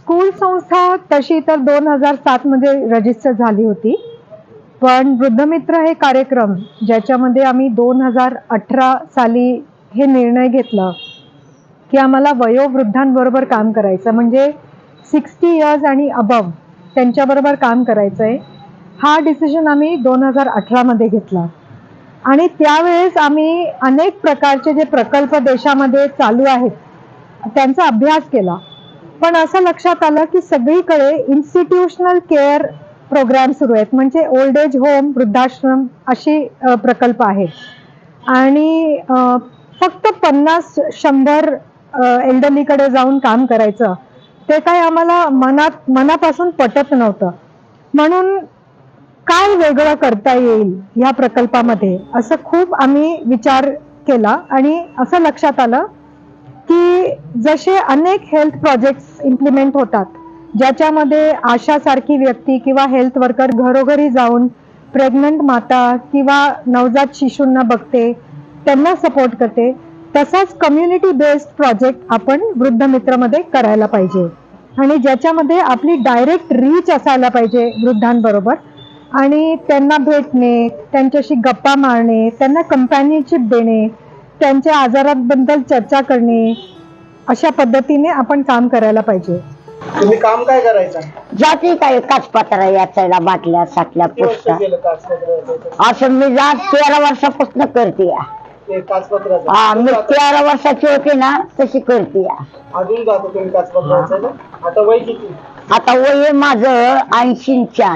School संस्था तशी तर 2007 मध्ये रजिस्टर झाली होती, पण वृद्धमित्र हे कार्यक्रम ज्याच्यामध्ये आम्ही 2018 साली हे निर्णय घेतला की आम्हाला वयोवृद्धांबरोबर काम करायचं, म्हणजे 60 इयर्स आणि अबव त्यांच्याबरोबर काम करायचं आहे. हा डिसिजन आम्ही 2018 मध्ये घेतला आणि त्यावेळेस आम्ही अनेक प्रकारचे जे प्रकल्प देशामध्ये चालू आहेत त्यांचा अभ्यास केला. पण असं लक्षात आलं की सगळीकडे इन्स्टिट्यूशनल केअर प्रोग्राम सुरू आहेत, म्हणजे ओल्ड एज होम, वृद्धाश्रम अशी प्रकल्प आहेत आणि फक्त 50-100 एल्डरलीकडे जाऊन काम करायचं ते काय आम्हाला मनापासून पटत नव्हतं. म्हणून काय वेगळं करता येईल या प्रकल्पामध्ये असं खूप आम्ही विचार केला आणि असं लक्षात आलं की जसे अनेक हेल्थ प्रोजेक्ट्स इम्प्लिमेंट होतात ज्याच्यामध्ये आशासारखी व्यक्ती किंवा हेल्थ वर्कर घरोघरी जाऊन प्रेग्नंट माता किंवा नवजात शिशूंना बघते, त्यांना सपोर्ट करते, तसाच कम्युनिटी बेस्ड प्रोजेक्ट आपण वृद्ध मित्रमध्ये करायला पाहिजे आणि ज्याच्यामध्ये आपली डायरेक्ट रीच असायला पाहिजे वृद्धांबरोबर आणि त्यांना भेटणे, त्यांच्याशी गप्पा मारणे, त्यांना कंपॅनियनशिप देणे, त्यांच्या आजारांबद्दल चर्चा करणे, अशा पद्धतीने आपण काम करायला पाहिजे. तुम्ही काम काय करायचं? जाती काय काचपत्रा याचायला, बाटल्या साटल्या पुसता असं मी जात 13 वर्षापासून करते. हा, मी 13 वर्षाची होती ना तशी करते. अजून जातो तुम्ही काचपत्रा? आता वय किती? आता वय माझं 84.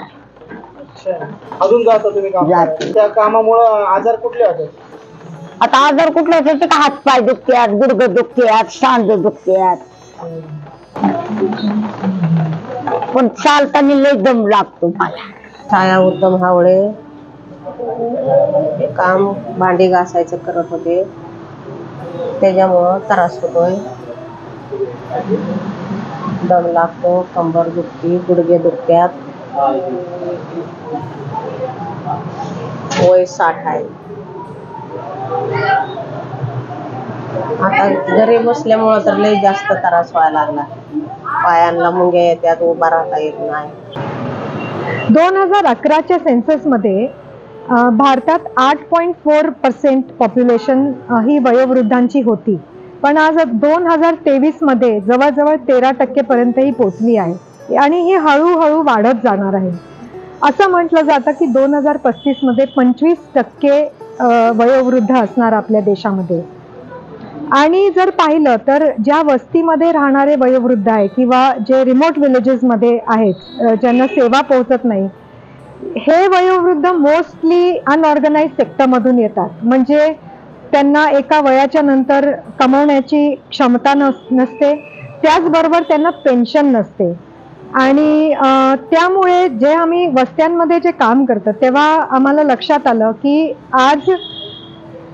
अजून जातो तुम्ही काम? त्या कामामुळे आजार कुठले होते? आता आजार कुठले होते का? हात पाय दुखतात, गुडघे दुखतात, सांध दुखतात, पण चालताना लय दम लागतो मला. छाया उत्तम हावळे, काम भांडी घासायचं करत होते, त्याच्यामुळं त्रास होतोय, दम लागतो, कंबर दुखती, गुडघे दुखतात, वय 60 आहे. आता घरी बसल्यामुळं तर लय जास्त त्रास व्हायला लागला, पायांना मुंग्या येतात, उभा राहता येत नाही. 2011च्या सेन्ससमध्ये भारतात 8.4% पॉप्युलेशन ही वयोवृद्धांची होती, पण आज 2023 मध्ये जवळजवळ 13% पर्यंतही पोहोचली आहे आणि ही हळूहळू वाढत जाणार आहे. असं म्हटलं जातं की 2035 मध्ये 25% वयोवृद्ध असणार आपल्या देशामध्ये. आणि जर पाहिलं तर ज्या वस्तीमध्ये राहणारे वयोवृद्ध आहे किंवा जे रिमोट विलेजेसमध्ये आहेत ज्यांना सेवा पोहोचत नाही, हे वयोवृद्ध मोस्टली अनऑर्गनाइज सेक्टरमधून येतात, म्हणजे त्यांना एका वयाच्या नंतर कमवण्याची क्षमता नसते, त्याचबरोबर त्यांना पेन्शन नसते आणि त्यामुळे जे आम्ही वस्त्यांमध्ये जे काम करतो तेव्हा आम्हाला लक्षात आलं की आज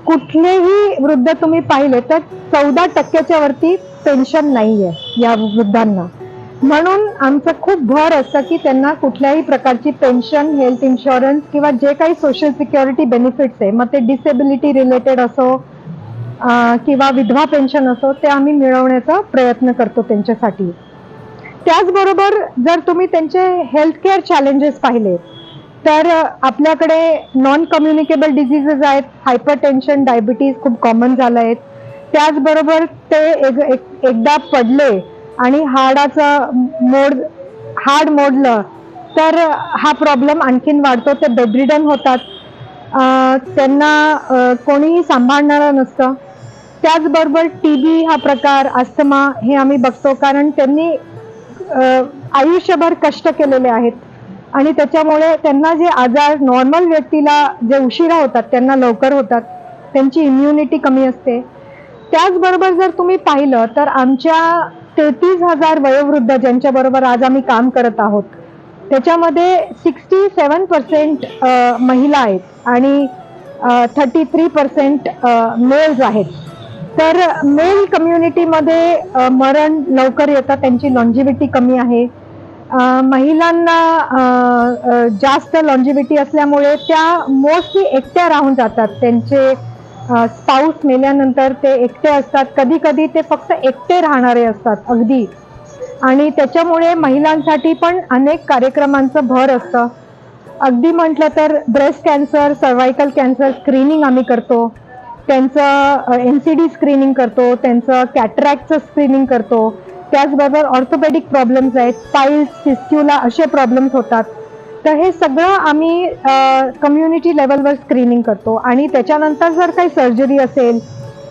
कुठलेही वृद्ध तुम्ही पाहिले तर 14% वरती पेन्शन नाहीये या वृद्धांना. म्हणून आमचं खूप भर असतं की त्यांना कुठल्याही प्रकारची पेन्शन, हेल्थ इन्शुरन्स किंवा जे काही सोशल सिक्युरिटी बेनिफिट्स आहे, मग ते डिसेबिलिटी रिलेटेड असो किंवा विधवा पेन्शन असो, ते आम्ही मिळवण्याचा प्रयत्न करतो त्यांच्यासाठी. त्याचबरोबर जर तुम्ही त्यांचे हेल्थ केअर चॅलेंजेस पाहिले तर आपल्याकडे नॉन कम्युनिकेबल डिझिजेस आहेत, हायपरटेन्शन, डायबिटीज खूप कॉमन झालं आहेत. त्याचबरोबर ते एकदा पडले आणि हाड मोडलं तर हा प्रॉब्लेम आणखीन वाढतो, ते बेडरिडन होतात, त्यांना कोणीही सांभाळणारं नसतं. त्याचबरोबर TB हा प्रकार, अस्थमा हे आम्ही बघतो, कारण त्यांनी आयुष्यभर कष्ट केलेले आहेत आणि त्याच्यामुळे त्यांना जे आजार नॉर्मल व्यक्तीला जे उशिरा होतात त्यांना लवकर होतात, त्यांची इम्युनिटी कमी असते. त्याचबरोबर जर तुम्ही पाहिलं तर आमच्या 33,000 वयोवृद्ध ज्यांच्याबरोबर आज आम्ही काम करत आहोत त्याच्यामध्ये 67% महिला आहेत आणि 33% मेल्स आहेत. तर मेल कम्युनिटीमध्ये मरण लवकर येतं, त्यांची लॉन्जिव्हिटी कमी आहे. महिलांना जास्त लॉन्जिव्हिटी असल्यामुळे त्या मोस्टली एकट्या राहून जातात, त्यांचे स्पाऊस मेल्यानंतर ते एकटे असतात, कधी कधी ते फक्त एकटे राहणारे असतात अगदी. आणि त्याच्यामुळे महिलांसाठी पण अनेक कार्यक्रमांचं भर असतं. अगदी म्हटलं तर breast cancer, cervical cancer screening आम्ही करतो, त्यांचं NCD स्क्रीनिंग करतो, त्यांचं कॅटरॅक्टचं स्क्रीनिंग करतो. त्याचबरोबर ऑर्थोपेडिक प्रॉब्लेम्स आहेत, पाईल्स, फिस्ट्युला असे प्रॉब्लेम्स होतात. तर हे सगळं आम्ही कम्युनिटी लेवलवर स्क्रीनिंग करतो आणि त्याच्यानंतर जर काही सर्जरी असेल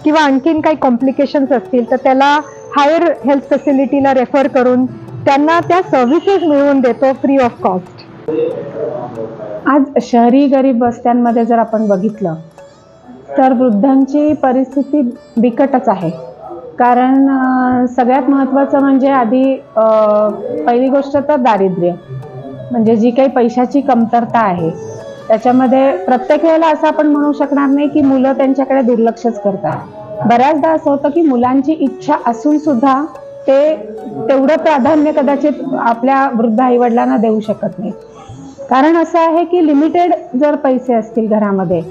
किंवा आणखीन काही कॉम्प्लिकेशन्स असतील तर त्याला हायर हेल्थ फॅसिलिटीला रेफर करून त्यांना त्या सर्व्हिसेस मिळवून देतो फ्री ऑफ कॉस्ट. आज शहरी गरीब वस्त्यांमध्ये जर आपण बघितलं तर वृद्धांची परिस्थिती बिकटच आहे. कारण सगळ्यात महत्त्वाचं म्हणजे आधी पहिली गोष्ट तर दारिद्र्य, म्हणजे जी काही पैशाची कमतरता आहे त्याच्यामध्ये प्रत्येक वेळेला असं आपण म्हणू शकणार नाही की मुलं त्यांच्याकडे दुर्लक्षच करतात. बऱ्याचदा असं होतं की मुलांची इच्छा असून सुद्धा ते तेवढं प्राधान्य कदाचित आपल्या वृद्ध आईवडिलांना देऊ शकत नाही. कारण असं आहे की लिमिटेड जर पैसे असतील घरामध्ये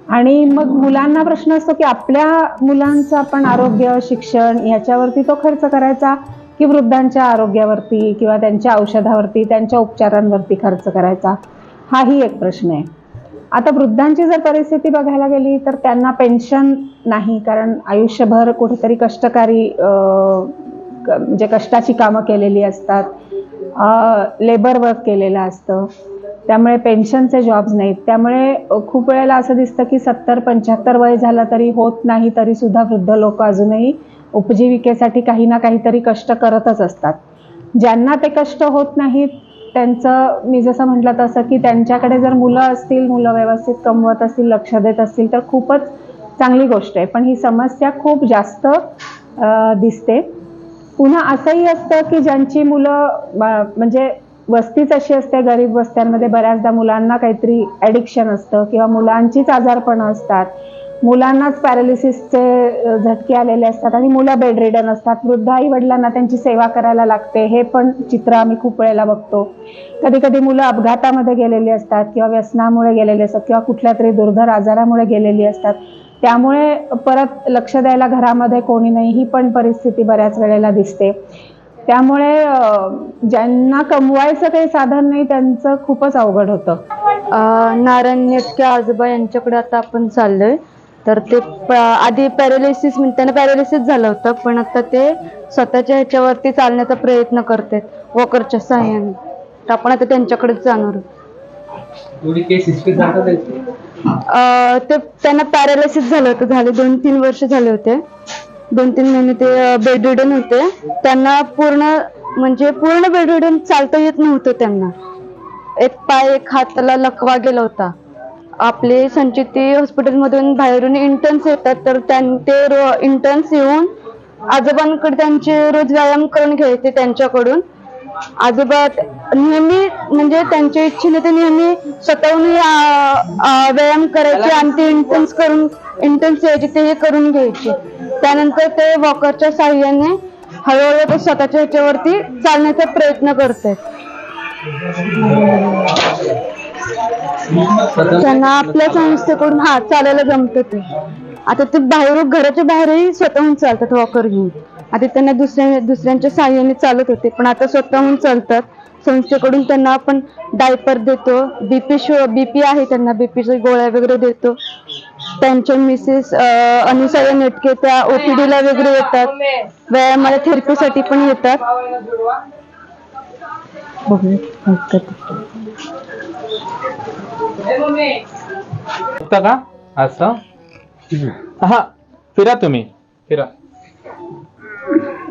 आणि मग मुलांना प्रश्न असतो की आपल्या मुलांचं आपण आरोग्य, शिक्षण याच्यावरती तो खर्च करायचा की वृद्धांच्या आरोग्यावरती किंवा त्यांच्या औषधावरती, त्यांच्या उपचारांवरती खर्च करायचा, हाही एक प्रश्न आहे. आता वृद्धांची जर परिस्थिती बघायला गेली तर त्यांना पेन्शन नाही, कारण आयुष्यभर कुठेतरी कष्टकारी म्हणजे कष्टाची कामं केलेली असतात, लेबर वर्क केलेलं असतं, त्यामुळे पेन्शनचे जॉब्स नाहीत. त्यामुळे खूप वेळेला असं दिसतं की 70-75 वय झालं तरी होत नाही, तरी सुद्धा वृद्ध लोक अजूनही उपजीविकेसाठी काही ना काहीतरी कष्ट करतच असतात. ज्यांना ते कष्ट होत नाहीत त्यांचं, मी जसं म्हटलं तसं की त्यांच्याकडे जर मुलं असतील, मुलं व्यवस्थित कमवत असतील, लक्ष देत असतील तर खूपच चांगली गोष्ट आहे. पण ही समस्या खूप जास्त दिसते. पुन्हा असंही असतं की ज्यांची मुलं म्हणजे वस्तीच अशी असते, गरीब वस्त्यांमध्ये बऱ्याचदा मुलांना काहीतरी ॲडिक्शन असतं किंवा मुलांचीच आजारपणं असतात, मुलांनाच पॅरालिसिसचे झटके आलेले असतात आणि मुलं बेडरिडन असतात. वृद्ध आई वडिलांना त्यांची सेवा करायला लागते, हे पण चित्र आम्ही खूप वेळेला बघतो. कधी कधी मुलं अपघातामध्ये गेलेली असतात किंवा व्यसनामुळे गेलेली असतात किंवा कुठल्या तरी दुर्धर आजारामुळे गेलेली असतात, त्यामुळे परत लक्ष द्यायला घरामध्ये कोणी नाही, ही पण परिस्थिती बऱ्याच वेळेला दिसते. त्यामुळे ज्यांना कमवायचं काही साधन नाही त्यांचं खूपच अवघड होतं. नारायण नेटके आजोबा यांच्याकडे आता आपण चाललोय. तर ते आधी पॅरालिसिस, त्यांना पॅरालिसिस झालं होतं, पण आता ते स्वतःच्या ह्याच्यावरती चालण्याचा प्रयत्न करतात वॉकरच्या सहाय्याने. तर आपण आता त्यांच्याकडेच जाणार. ते त्यांना पॅरालिसिस झालं होतं, झाले 2-3 वर्ष झाले होते, 2-3 महिने ते बेडरिडन होते. त्यांना पूर्ण बेडरिडन, चालता येत नव्हतं त्यांना. एक पाय, एक हाताला लकवा गेला होता. आपले संचिती हॉस्पिटलमधून बाहेरून इंटर्न्स येतात, तर ते इंटर्न्स येऊन आजोबांकडे त्यांचे रोज व्यायाम करून घ्यायचे त्यांच्याकडून. आजोबा नेहमी म्हणजे त्यांच्या इच्छेने ते नेहमी स्वतःहून व्यायाम करायचे आणि ते इंटर्न्स यायचे ते हे करून घ्यायचे. त्यानंतर ते वॉकरच्या साहाय्याने हळूहळू ते स्वतःच्या ह्याच्यावरती चालण्याचा प्रयत्न करतात. त्यांना आपल्या संस्थेकडून चालायला जमतं ते. आता ते घराच्या बाहेरही स्वतःहून चालतात वॉकर घेऊन. आधी त्यांना दुसऱ्यांच्या साहाय्याने चालत होते, पण आता स्वतःहून चालतात. संस्थेकडून त्यांना आपण डायपर देतो, बीपी आहे त्यांना, बीपीच्या गोळ्या वगैरे देतो. त्यांच्या मिसेस अनुसया नेटके त्या OPD वगैरे येतात, व्यायामाला थेरपीसाठी पण येतात. का असं हा, फिरा तुम्ही, फिरा.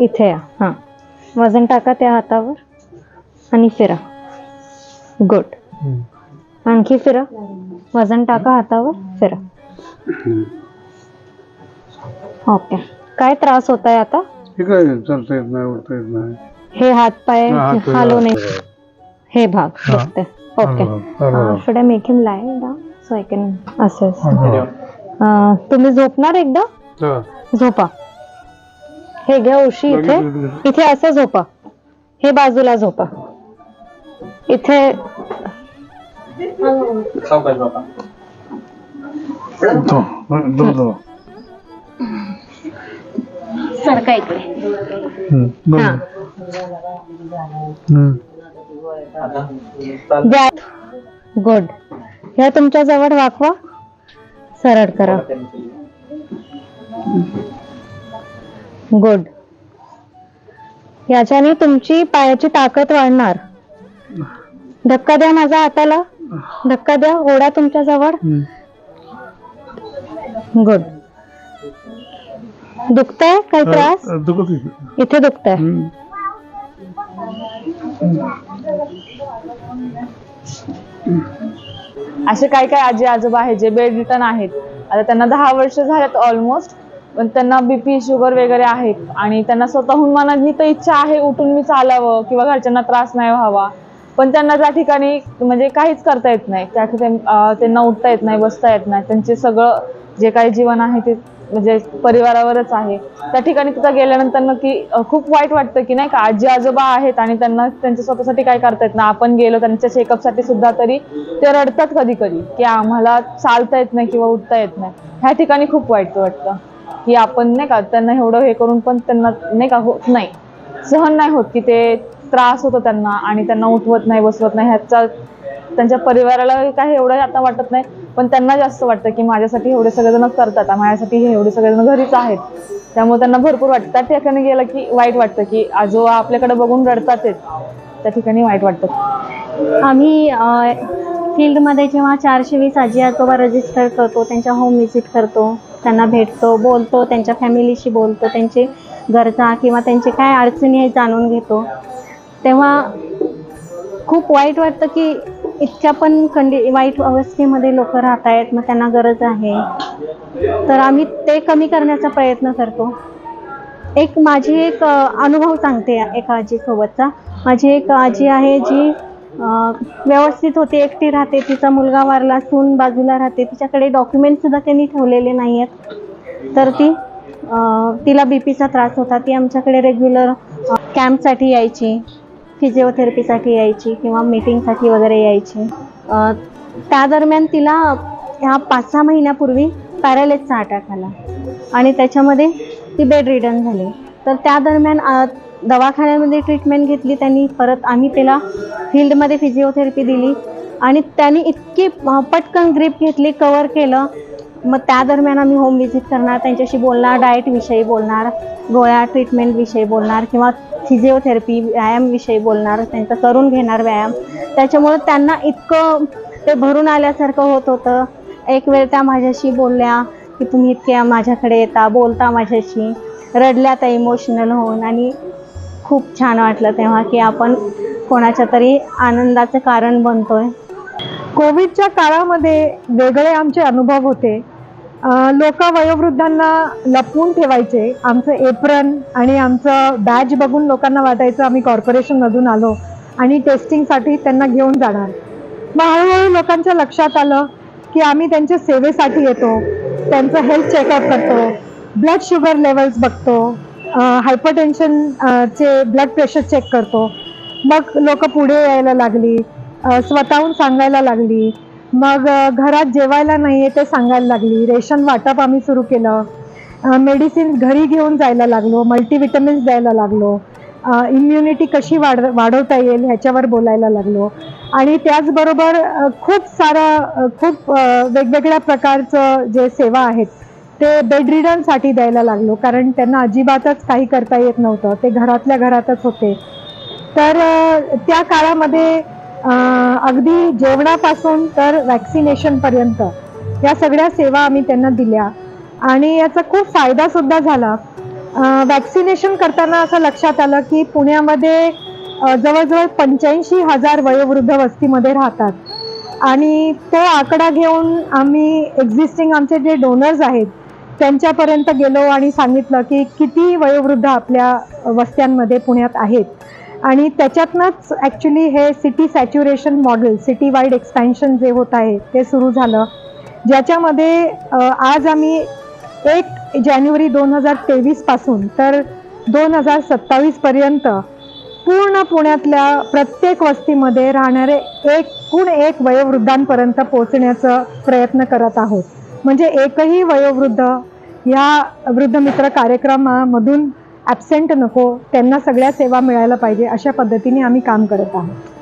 इथे या. हा, वजन टाका त्या हातावर आणि फिरा. गुड. आणखी फिरा. वजन टाका हातावर, फिरा. ओके. काय त्रास होत आहे आता? चालता येत नाही, उठता येत नाही. हे हात पाय हलवू नये, हे भाग फक्त. Okay. Should I make him lie down so I can assess. तुम्ही झोपणार एकदा? झोपा. हे घ्या उशी, इथे असं झोपा. हे बाजूला झोपा. इथे सरका इकडे. गुड. ह्या तुमच्या जवळ वाकवा, सरळ करा. गुड. याच्याने तुमची पायाची ताकद वाढणार. धक्का द्या माझ्या हाताला, धक्का द्या. ओढा तुमच्या जवळ. गुड. दुखतंय काही त्रास? इथे दुखतंय. असे काही काही आजी आजोबा आहेत जे बेड रिटर्न आहेत. आता त्यांना 10 वर्ष झालेत ऑलमोस्ट, पण त्यांना बीपी शुगर वगैरे आहेत आणि त्यांना स्वतःहून मनात तर इच्छा आहे उठून मी चालावं किंवा घरच्यांना त्रास नाही व्हावा, पण त्यांना त्या ठिकाणी म्हणजे काहीच करता येत नाही. त्या ठिकाणी त्यांना उठता येत नाही, बसता येत नाही. त्यांचे सगळं जे काही जीवन आहे ते म्हणजे परिवारावरच आहे. त्या ठिकाणी तिथं गेल्यानंतर नक्की खूप वाईट वाटतं की नाही का, आजी आजोबा आहेत आणि त्यांना त्यांच्या स्वतःसाठी काय करता येत नाही. आपण गेलो त्यांच्या चेकअपसाठी सुद्धा तरी ते रडतात कधी कधी की आम्हाला चालता येत नाही किंवा उठता येत नाही. ह्या ठिकाणी खूप वाईट वाटतं की आपण नाही का त्यांना एवढं हे करून पण त्यांना नाही का होत नाही, सहन नाही होत की ते त्रास होतो त्यांना आणि त्यांना उठवत नाही, बसवत नाही. ह्याचा त्यांच्या परिवाराला काही एवढं आता वाटत नाही, पण त्यांना जास्त वाटतं की माझ्यासाठी एवढे सगळेजण करतात, माझ्यासाठी हे एवढे सगळेजण घरीच आहेत. त्यामुळे त्यांना भरपूर वाटतं. त्या ठिकाणी गेलं की वाईट वाटतं की आजोबा आपल्याकडे बघून रडतात, त्या ठिकाणी वाईट वाटतं. आम्ही फील्डमध्ये जेव्हा 420 आजी आजोबा रजिस्टर करतो, त्यांच्या होम व्हिजिट करतो, त्यांना भेटतो, बोलतो, त्यांच्या फॅमिलीशी बोलतो, त्यांचे गरजा किंवा त्यांचे काय अडचणी आहेत जाणून घेतो, तेव्हा खूप वाईट वाटतं की इतक्या पण वाईट अवस्थेमध्ये लोक राहत आहेत, मग त्यांना गरज आहे. तर आम्ही ते कमी करण्याचा प्रयत्न करतो. माझी एक अनुभव सांगते एका आजीसोबतचा. माझी एक आजी आहे जी व्यवस्थित होती, एकटी राहते, तिचा मुलगा वारला, सून बाजूला राहते, तिच्याकडे डॉक्युमेंटसुद्धा त्यांनी ठेवलेले नाही आहेत. तर तिला बीपीचा त्रास होता. ती आमच्याकडे रेग्युलर कॅम्पसाठी यायची, फिजिओथेरपीसाठी यायची किंवा मीटिंगसाठी वगैरे यायची. त्या दरम्यान तिला ह्या 5-6 महिन्यापूर्वी पॅरालाइजचा अटॅक आला आणि त्याच्यामध्ये ती बेड रिडन झाली. तर त्या दरम्यान दवाखान्यामध्ये ट्रीटमेंट घेतली त्यांनी. परत आम्ही तिला फील्डमध्ये फिजिओथेरपी दिली आणि त्यांनी इतकी पटकन ग्रीप घेतली, कवर केलं. मग त्या दरम्यान आम्ही होम व्हिजिट करणार, त्यांच्याशी बोलणार, डाएटविषयी बोलणार, गोळ्या ट्रीटमेंटविषयी बोलणार किंवा फिजिओथेरपी व्यायामविषयी बोलणार, त्यांचं करून घेणार व्यायाम. त्याच्यामुळं त्यांना इतकं ते भरून आल्यासारखं होत होतं. एक वेळ त्या माझ्याशी बोलल्या की तुम्ही इतक्या माझ्याकडे येता, बोलता माझ्याशी, रडल्या त्या इमोशनल होऊन आणि खूप छान वाटलं तेव्हा की आपण कोणाच्या तरी आनंदाचं कारण बनतोय. कोविडच्या काळामध्ये वेगळे आमचे अनुभव होते. लोक वयोवृद्धांना लपवून ठेवायचे. आमचं एप्रन आणि आमचं बॅच बघून लोकांना वाटायचं आम्ही कॉर्पोरेशनमधून आलो आणि टेस्टिंगसाठी त्यांना घेऊन जाणार. मग हळूहळू लोकांच्या लक्षात आलं की आम्ही त्यांच्या सेवेसाठी येतो, त्यांचं हेल्थ चेकअप करतो, ब्लड शुगर लेवल्स बघतो, हायपरटेन्शनचे ब्लड प्रेशर चेक करतो. मग लोक पुढे यायला लागली, स्वतःहून सांगायला लागली. मग घरात जेवायला नाही आहे ते सांगायला लागली. रेशन वाटप आम्ही सुरू केलं. मेडिसिन घरी घेऊन जायला लागलो, मल्टीविटॅमिन्स द्यायला लागलो, इम्युनिटी कशी वाढवता येईल ह्याच्यावर बोलायला लागलो. आणि त्याचबरोबर खूप वेगवेगळ्या प्रकारचं जे सेवा आहेत ते बेड रिडनसाठी द्यायला लागलो, कारण त्यांना अजिबातच काही करता येत नव्हतं. ते घरातल्या घरातच होते. तर त्या काळामध्ये अगदी जेवणापासून तर वॅक्सिनेशनपर्यंत या सगळ्या सेवा आम्ही त्यांना दिल्या आणि याचा खूप फायदा सुद्धा झाला. वॅक्सिनेशन करताना असं लक्षात आलं की पुण्यामध्ये जवळजवळ 85,000 वयोवृद्ध वस्तीमध्ये राहतात आणि तो आकडा घेऊन आम्ही एक्झिस्टिंग आमचे जे डोनर्स आहेत त्यांच्यापर्यंत गेलो आणि सांगितलं की किती वयोवृद्ध आपल्या वस्त्यांमध्ये पुण्यात आहेत. आणि त्याच्यातनंच ॲक्च्युली हे city saturation model, city wide expansion जे होत आहे ते सुरू झालं, ज्याच्यामध्ये आज आम्ही 1 जानेवारी 2023 पासून तर 2027 पर्यंत पूर्ण पुण्यातल्या प्रत्येक वस्तीमध्ये राहणारे एकूण एक वयोवृद्धांपर्यंत पोहोचण्याचा प्रयत्न करत आहोत. म्हणजे एकही वयोवृद्ध या वृद्धमित्र कार्यक्रमामधून ॲबसेंट नको, त्यांना सगळ्या सेवा मिळायला पाहिजे, अशा पद्धतीने आम्ही काम करत आहोत.